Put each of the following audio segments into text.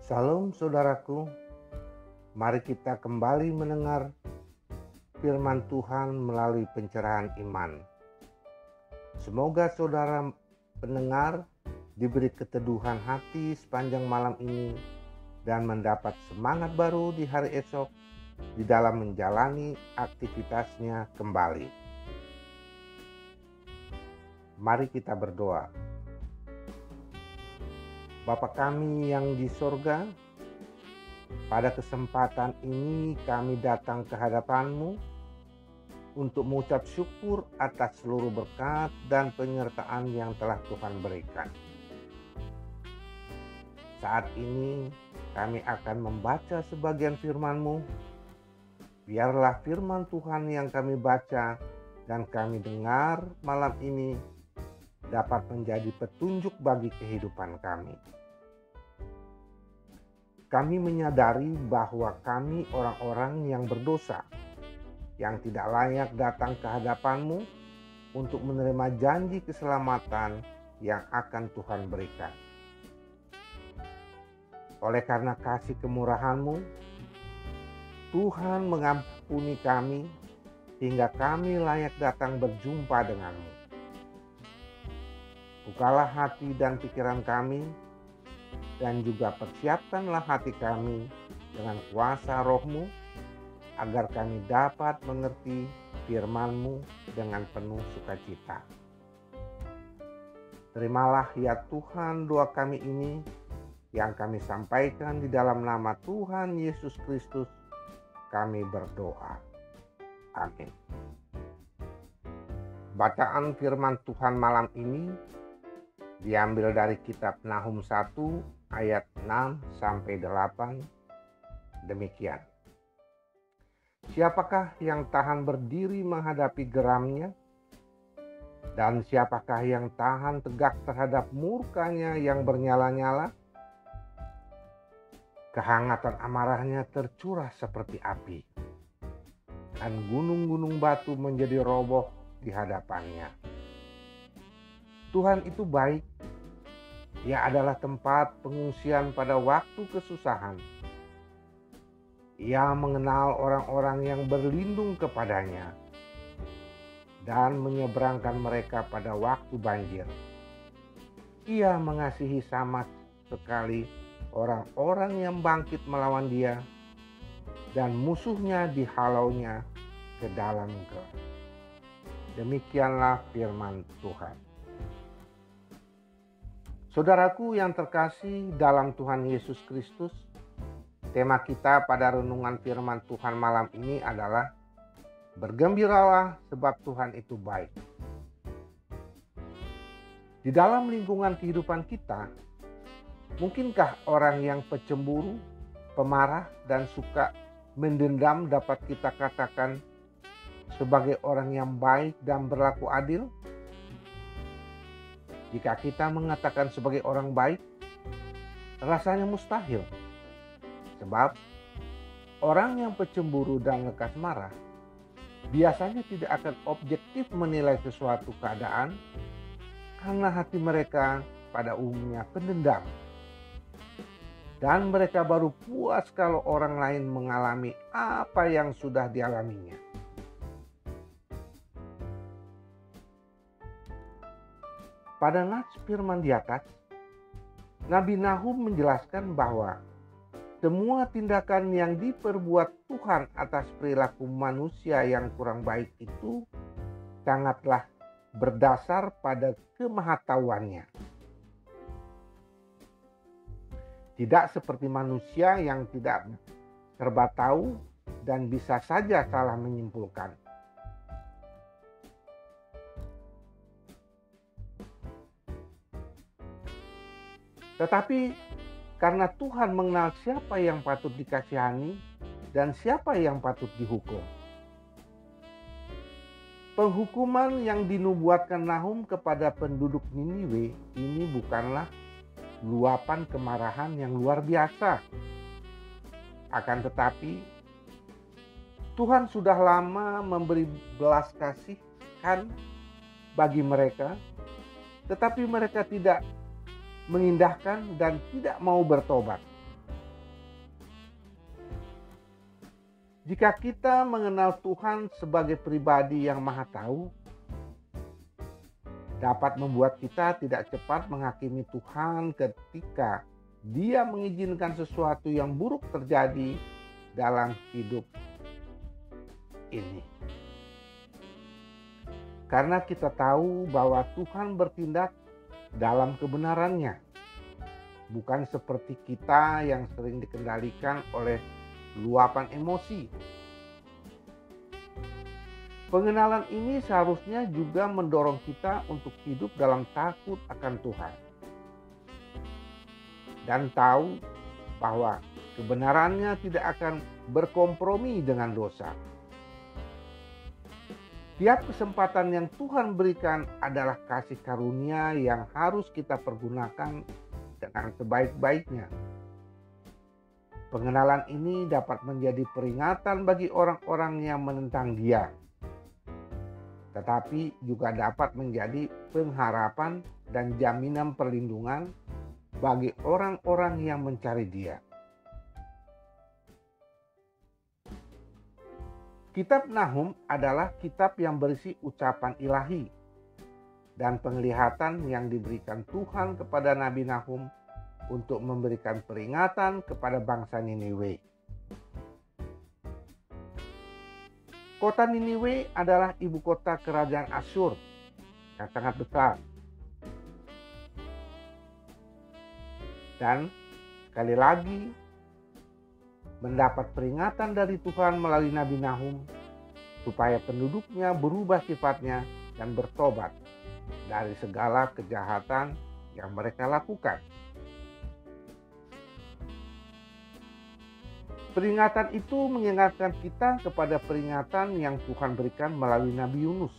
Salam saudaraku, mari kita kembali mendengar firman Tuhan melalui pencerahan iman. Semoga saudara pendengar diberi keteduhan hati sepanjang malam ini dan mendapat semangat baru di hari esok di dalam menjalani aktivitasnya kembali. Mari kita berdoa. Bapa kami yang di sorga, pada kesempatan ini kami datang ke hadapan-Mu untuk mengucap syukur atas seluruh berkat dan penyertaan yang telah Tuhan berikan. Saat ini kami akan membaca sebagian firman-Mu. Biarlah firman Tuhan yang kami baca dan kami dengar malam ini dapat menjadi petunjuk bagi kehidupan kami. Kami menyadari bahwa kami orang-orang yang berdosa, yang tidak layak datang ke hadapan-Mu untuk menerima janji keselamatan yang akan Tuhan berikan. Oleh karena kasih kemurahan-Mu, Tuhan mengampuni kami hingga kami layak datang berjumpa dengan-Mu. Bukalah hati dan pikiran kami, dan juga persiapkanlah hati kami dengan kuasa Roh-Mu, agar kami dapat mengerti firman-Mu dengan penuh sukacita. Terimalah ya Tuhan doa kami ini yang kami sampaikan di dalam nama Tuhan Yesus Kristus, kami berdoa. Amin. Bacaan firman Tuhan malam ini diambil dari kitab Nahum 1 ayat 6-8. Demikian. Siapakah yang tahan berdiri menghadapi geramnya? Dan siapakah yang tahan tegak terhadap murkanya yang bernyala-nyala? Kehangatan amarahnya tercurah seperti api, dan gunung-gunung batu menjadi roboh di hadapannya. Tuhan itu baik. Ia adalah tempat pengungsian pada waktu kesusahan. Ia mengenal orang-orang yang berlindung kepadanya dan menyeberangkan mereka pada waktu banjir. Ia mengasihi sama sekali orang-orang yang bangkit melawan dia, dan musuhnya dihalaunya ke dalam gelap. Demikianlah firman Tuhan. Saudaraku yang terkasih dalam Tuhan Yesus Kristus, tema kita pada renungan firman Tuhan malam ini adalah bergembiralah sebab Tuhan itu baik. Di dalam lingkungan kehidupan kita, mungkinkah orang yang pecemburu, pemarah, dan suka mendendam dapat kita katakan sebagai orang yang baik dan berlaku adil? Jika kita mengatakan sebagai orang baik, rasanya mustahil. Sebab orang yang pecemburu dan lekas marah biasanya tidak akan objektif menilai sesuatu keadaan, karena hati mereka pada umumnya pendendam. Dan mereka baru puas kalau orang lain mengalami apa yang sudah dialaminya. Pada nats firman di atas, Nabi Nahum menjelaskan bahwa semua tindakan yang diperbuat Tuhan atas perilaku manusia yang kurang baik itu sangatlah berdasar pada kemahatauannya. Tidak seperti manusia yang tidak serba tahu dan bisa saja salah menyimpulkan. Tetapi karena Tuhan mengenal siapa yang patut dikasihani dan siapa yang patut dihukum. Penghukuman yang dinubuatkan Nahum kepada penduduk Niniwe ini bukanlah luapan kemarahan yang luar biasa. Akan tetapi Tuhan sudah lama memberi belas kasihan bagi mereka, tetapi mereka tidak mengindahkan dan tidak mau bertobat. Jika kita mengenal Tuhan sebagai pribadi yang Maha Tahu, dapat membuat kita tidak cepat menghakimi Tuhan ketika Dia mengizinkan sesuatu yang buruk terjadi dalam hidup ini. Karena kita tahu bahwa Tuhan bertindak dalam kebenarannya, bukan seperti kita yang sering dikendalikan oleh luapan emosi. Pengenalan ini seharusnya juga mendorong kita untuk hidup dalam takut akan Tuhan dan tahu bahwa kebenarannya tidak akan berkompromi dengan dosa. Tiap kesempatan yang Tuhan berikan adalah kasih karunia yang harus kita pergunakan dengan sebaik-baiknya. Pengenalan ini dapat menjadi peringatan bagi orang-orang yang menentang Dia, tetapi juga dapat menjadi pengharapan dan jaminan perlindungan bagi orang-orang yang mencari Dia. Kitab Nahum adalah kitab yang berisi ucapan ilahi dan penglihatan yang diberikan Tuhan kepada Nabi Nahum untuk memberikan peringatan kepada bangsa Niniwe. Kota Niniwe adalah ibu kota kerajaan Asyur yang sangat besar. Dan sekali lagi mendapat peringatan dari Tuhan melalui Nabi Nahum supaya penduduknya berubah sifatnya dan bertobat dari segala kejahatan yang mereka lakukan. Peringatan itu mengingatkan kita kepada peringatan yang Tuhan berikan melalui Nabi Yunus.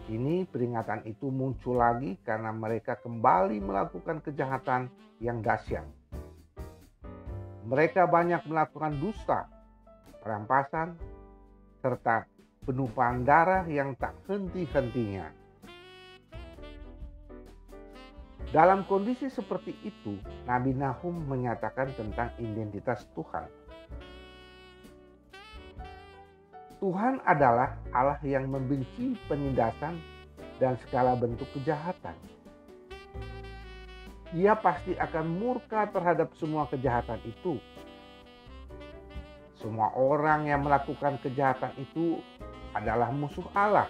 Kini peringatan itu muncul lagi karena mereka kembali melakukan kejahatan yang dahsyat. Mereka banyak melakukan dusta, perampasan, serta penumpahan darah yang tak henti-hentinya. Dalam kondisi seperti itu, Nabi Nahum menyatakan tentang identitas Tuhan. Tuhan adalah Allah yang membenci penindasan dan segala bentuk kejahatan. Ia pasti akan murka terhadap semua kejahatan itu. Semua orang yang melakukan kejahatan itu adalah musuh Allah.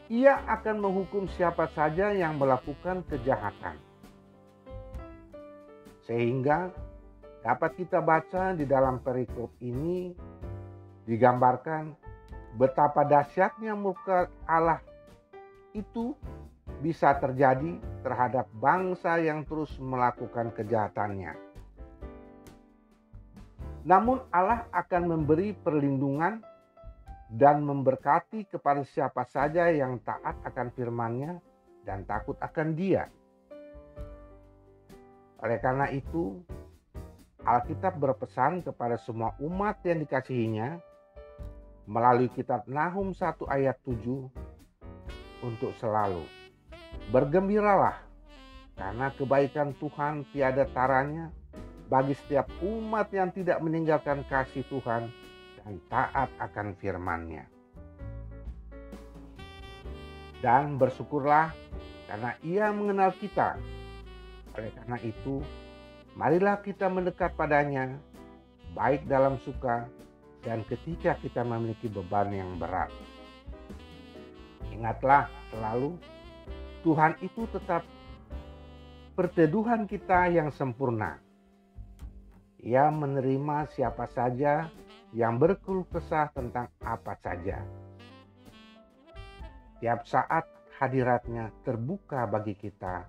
Ia akan menghukum siapa saja yang melakukan kejahatan. Sehingga dapat kita baca di dalam perikop ini digambarkan betapa dahsyatnya murka Allah itu bisa terjadi terhadap bangsa yang terus melakukan kejahatannya. Namun Allah akan memberi perlindungan dan memberkati kepada siapa saja yang taat akan firman-Nya dan takut akan Dia. Oleh karena itu, Alkitab berpesan kepada semua umat yang dikasihinya melalui kitab Nahum 1 ayat 7 untuk selalu bergembiralah karena kebaikan Tuhan tiada taranya bagi setiap umat yang tidak meninggalkan kasih Tuhan dan taat akan firman-Nya. Dan bersyukurlah karena Ia mengenal kita. Oleh karena itu, marilah kita mendekat padanya, baik dalam suka dan ketika kita memiliki beban yang berat. Ingatlah selalu, Tuhan itu tetap perteduhan kita yang sempurna. Ia menerima siapa saja yang berkeluh kesah tentang apa saja. Tiap saat hadirat-Nya terbuka bagi kita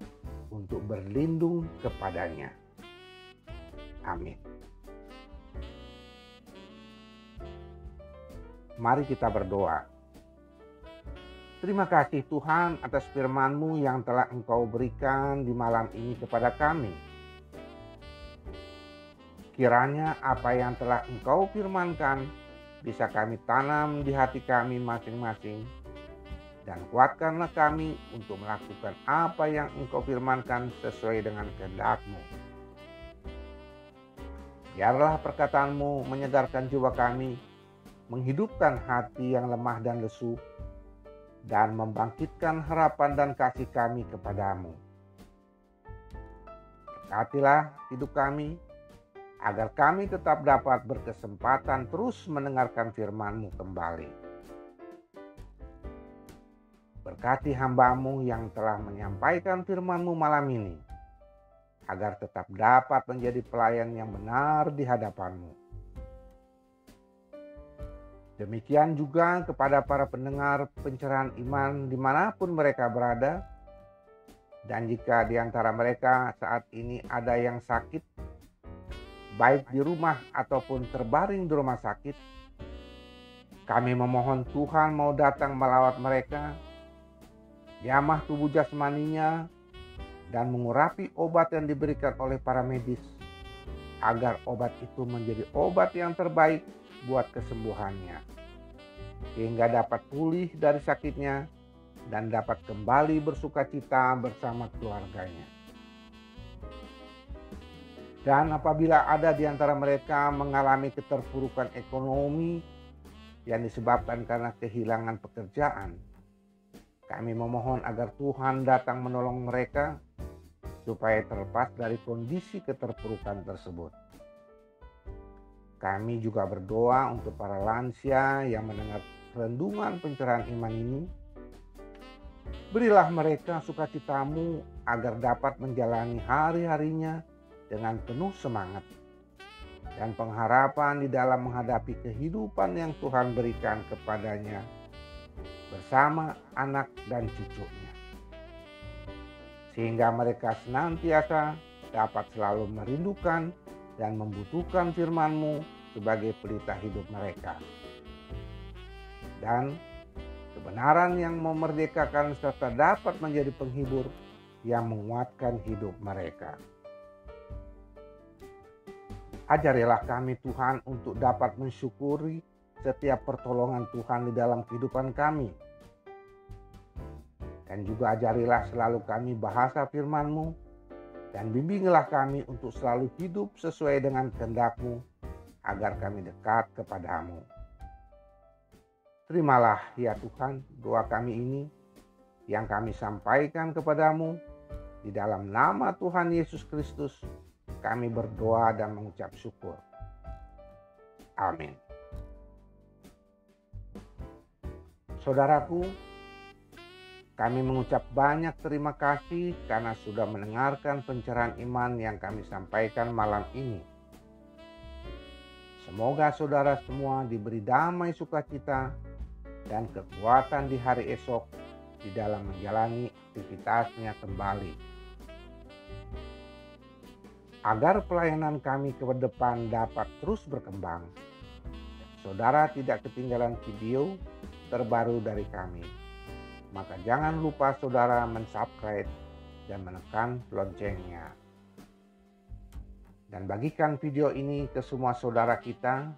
untuk berlindung kepadanya. Amin. Mari kita berdoa. Terima kasih Tuhan atas firman-Mu yang telah Engkau berikan di malam ini kepada kami. Kiranya apa yang telah Engkau firmankan bisa kami tanam di hati kami masing-masing. Dan kuatkanlah kami untuk melakukan apa yang Engkau firmankan sesuai dengan kehendak-Mu. Biarlah perkataanmu menyegarkan jiwa kami, menghidupkan hati yang lemah dan lesu, dan membangkitkan harapan dan kasih kami kepadamu. Berkatilah hidup kami, agar kami tetap dapat berkesempatan terus mendengarkan firman-Mu kembali. Berkati hamba-Mu yang telah menyampaikan firman-Mu malam ini, agar tetap dapat menjadi pelayan yang benar di hadapan-Mu. Demikian juga kepada para pendengar pencerahan iman dimanapun mereka berada, dan jika di antara mereka saat ini ada yang sakit, baik di rumah ataupun terbaring di rumah sakit, kami memohon Tuhan mau datang melawat mereka, jamah tubuh jasmaninya, dan mengurapi obat yang diberikan oleh para medis, agar obat itu menjadi obat yang terbaik buat kesembuhannya, sehingga dapat pulih dari sakitnya dan dapat kembali bersukacita bersama keluarganya. Dan apabila ada di antara mereka mengalami keterpurukan ekonomi yang disebabkan karena kehilangan pekerjaan, kami memohon agar Tuhan datang menolong mereka supaya terlepas dari kondisi keterpurukan tersebut. Kami juga berdoa untuk para lansia yang mendengar renungan pencerahan iman ini. Berilah mereka sukacita-Mu agar dapat menjalani hari-harinya dengan penuh semangat dan pengharapan di dalam menghadapi kehidupan yang Tuhan berikan kepadanya bersama anak dan cucunya, sehingga mereka senantiasa dapat selalu merindukan dan membutuhkan firman-Mu sebagai pelita hidup mereka. Dan kebenaran yang memerdekakan serta dapat menjadi penghibur yang menguatkan hidup mereka. Ajarilah kami Tuhan untuk dapat mensyukuri setiap pertolongan Tuhan di dalam kehidupan kami. Dan juga ajarilah selalu kami bahasa firman-Mu, dan bimbinglah kami untuk selalu hidup sesuai dengan kehendak-Mu, agar kami dekat kepadamu. Terimalah ya Tuhan doa kami ini yang kami sampaikan kepadamu. Di dalam nama Tuhan Yesus Kristus kami berdoa dan mengucap syukur. Amin. Saudaraku, kami mengucap banyak terima kasih karena sudah mendengarkan pencerahan iman yang kami sampaikan malam ini. Semoga saudara semua diberi damai sukacita dan kekuatan di hari esok di dalam menjalani aktivitasnya kembali. Agar pelayanan kami ke depan dapat terus berkembang, saudara tidak ketinggalan video terbaru dari kami. Maka jangan lupa saudara mensubscribe dan menekan loncengnya. Dan bagikan video ini ke semua saudara kita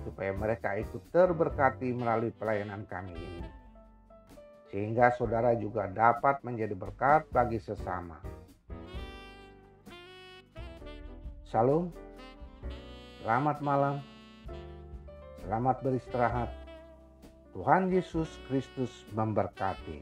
supaya mereka ikut terberkati melalui pelayanan kami ini. Sehingga saudara juga dapat menjadi berkat bagi sesama. Shalom, selamat malam, selamat beristirahat. Tuhan Yesus Kristus memberkati.